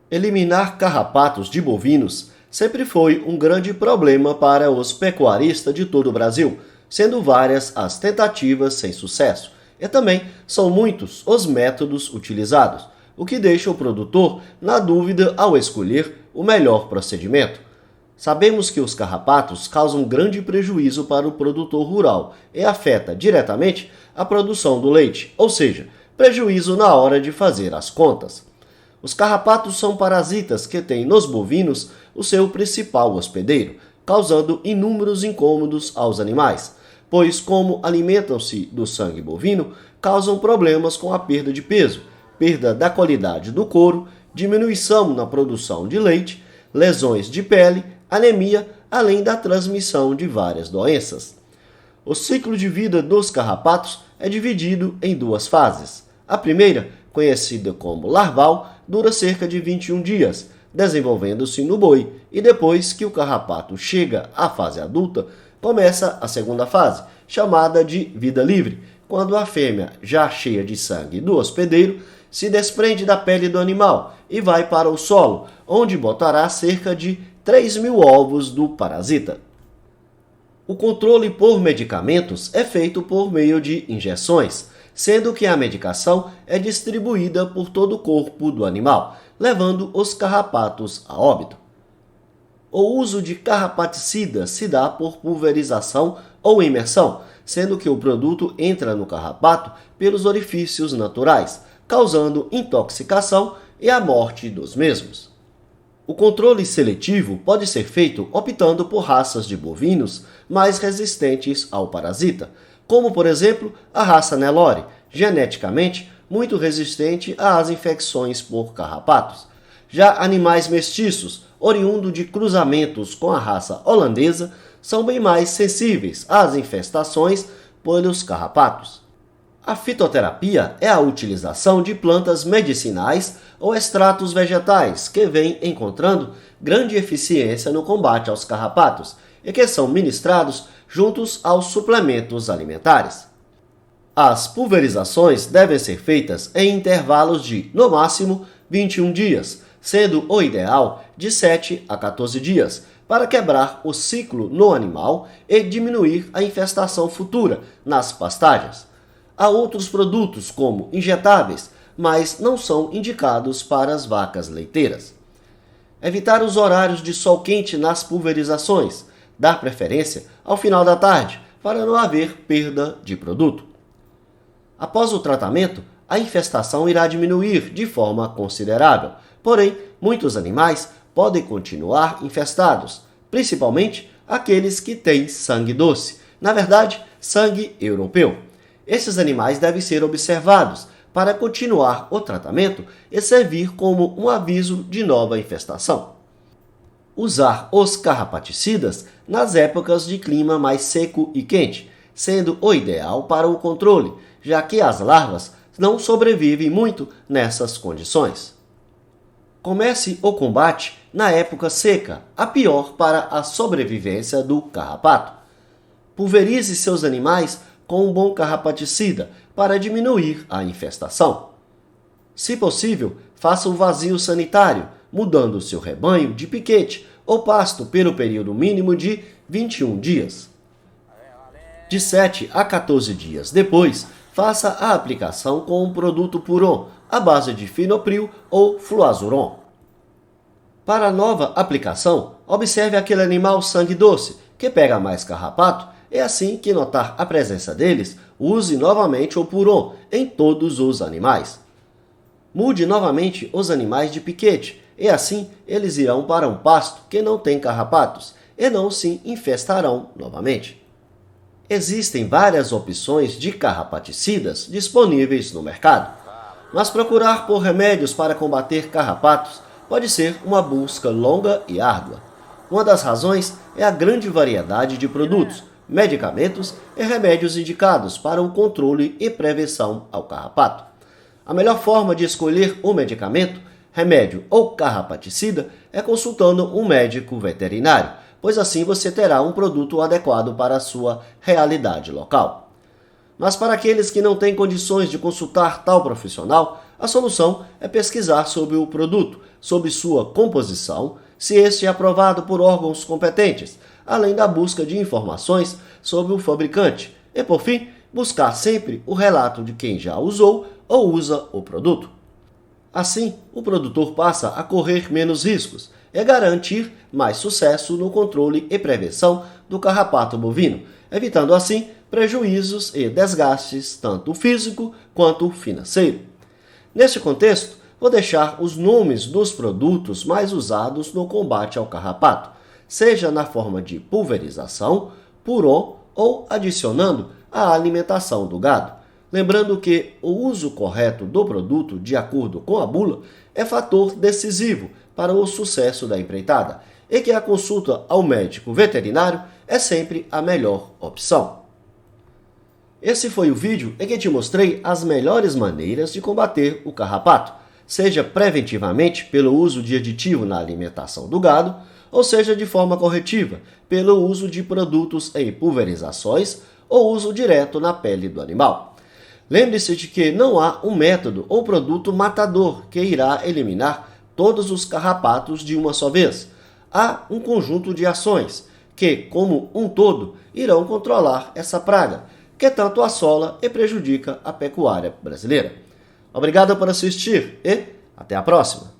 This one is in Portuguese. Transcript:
Eliminar carrapatos de bovinos sempre foi um grande problema para os pecuaristas de todo o Brasil, sendo várias as tentativas sem sucesso. E também são muitos os métodos utilizados, o que deixa o produtor na dúvida ao escolher o melhor procedimento. Sabemos que os carrapatos causam grande prejuízo para o produtor rural e afeta diretamente a produção do leite, ou seja, prejuízo na hora de fazer as contas. Os carrapatos são parasitas que têm nos bovinos o seu principal hospedeiro, causando inúmeros incômodos aos animais, pois, como alimentam-se do sangue bovino, causam problemas com a perda de peso, perda da qualidade do couro, diminuição na produção de leite, lesões de pele, anemia, além da transmissão de várias doenças. O ciclo de vida dos carrapatos é dividido em duas fases. A primeira, conhecida como larval, dura cerca de 21 dias, desenvolvendo-se no boi, e depois que o carrapato chega à fase adulta, começa a segunda fase, chamada de vida livre, quando a fêmea, já cheia de sangue do hospedeiro, se desprende da pele do animal e vai para o solo, onde botará cerca de 3.000 ovos do parasita. O controle por medicamentos é feito por meio de injeções, sendo que a medicação é distribuída por todo o corpo do animal, levando os carrapatos a óbito. O uso de carrapaticida se dá por pulverização ou imersão, sendo que o produto entra no carrapato pelos orifícios naturais, causando intoxicação e a morte dos mesmos. O controle seletivo pode ser feito optando por raças de bovinos mais resistentes ao parasita, como, por exemplo, a raça Nelore, geneticamente muito resistente às infecções por carrapatos. Já animais mestiços, oriundo de cruzamentos com a raça holandesa, são bem mais sensíveis às infestações pelos carrapatos. A fitoterapia é a utilização de plantas medicinais ou extratos vegetais que vêm encontrando grande eficiência no combate aos carrapatos e que são ministrados juntos aos suplementos alimentares. As pulverizações devem ser feitas em intervalos de, no máximo, 21 dias, sendo o ideal de 7 a 14 dias, para quebrar o ciclo no animal e diminuir a infestação futura nas pastagens. Há outros produtos, como injetáveis, mas não são indicados para as vacas leiteiras. Evitar os horários de sol quente nas pulverizações. Dar preferência ao final da tarde, para não haver perda de produto. Após o tratamento, a infestação irá diminuir de forma considerável, porém, muitos animais podem continuar infestados, principalmente aqueles que têm sangue doce, na verdade, sangue europeu. Esses animais devem ser observados para continuar o tratamento e servir como um aviso de nova infestação. Usar os carrapaticidas nas épocas de clima mais seco e quente, sendo o ideal para o controle, já que as larvas não sobrevivem muito nessas condições. Comece o combate na época seca, a pior para a sobrevivência do carrapato. Pulverize seus animais com um bom carrapaticida para diminuir a infestação. Se possível, faça um vazio sanitário, mudando seu rebanho de piquete ou pasto pelo período mínimo de 21 dias. De 7 a 14 dias depois, faça a aplicação com um produto Puron, à base de finopril ou fluazuron. Para a nova aplicação, observe aquele animal sangue doce, que pega mais carrapato, e assim que notar a presença deles, use novamente o Puron em todos os animais. Mude novamente os animais de piquete, e assim eles irão para um pasto que não tem carrapatos, e não se infestarão novamente. Existem várias opções de carrapaticidas disponíveis no mercado, mas procurar por remédios para combater carrapatos pode ser uma busca longa e árdua. Uma das razões é a grande variedade de produtos, medicamentos e remédios indicados para o controle e prevenção ao carrapato. A melhor forma de escolher um medicamento, remédio ou carrapaticida é consultando um médico veterinário, pois assim você terá um produto adequado para a sua realidade local. Mas para aqueles que não têm condições de consultar tal profissional, A solução é pesquisar sobre o produto, sobre sua composição, se este é aprovado por órgãos competentes, além da busca de informações sobre o fabricante e, por fim, buscar sempre o relato de quem já usou ou usa o produto. Assim, o produtor passa a correr menos riscos e garantir mais sucesso no controle e prevenção do carrapato bovino, evitando assim prejuízos e desgastes tanto físico quanto financeiro. Neste contexto, vou deixar os nomes dos produtos mais usados no combate ao carrapato, seja na forma de pulverização, puron ou adicionando à alimentação do gado. Lembrando que o uso correto do produto, de acordo com a bula, é fator decisivo para o sucesso da empreitada e que a consulta ao médico veterinário é sempre a melhor opção. Esse foi o vídeo em que te mostrei as melhores maneiras de combater o carrapato, seja preventivamente pelo uso de aditivo na alimentação do gado, ou seja de forma corretiva, pelo uso de produtos em pulverizações ou uso direto na pele do animal. Lembre-se de que não há um método ou produto matador que irá eliminar todos os carrapatos de uma só vez. Há um conjunto de ações que, como um todo, irão controlar essa praga, que tanto assola e prejudica a pecuária brasileira. Obrigado por assistir e até a próxima!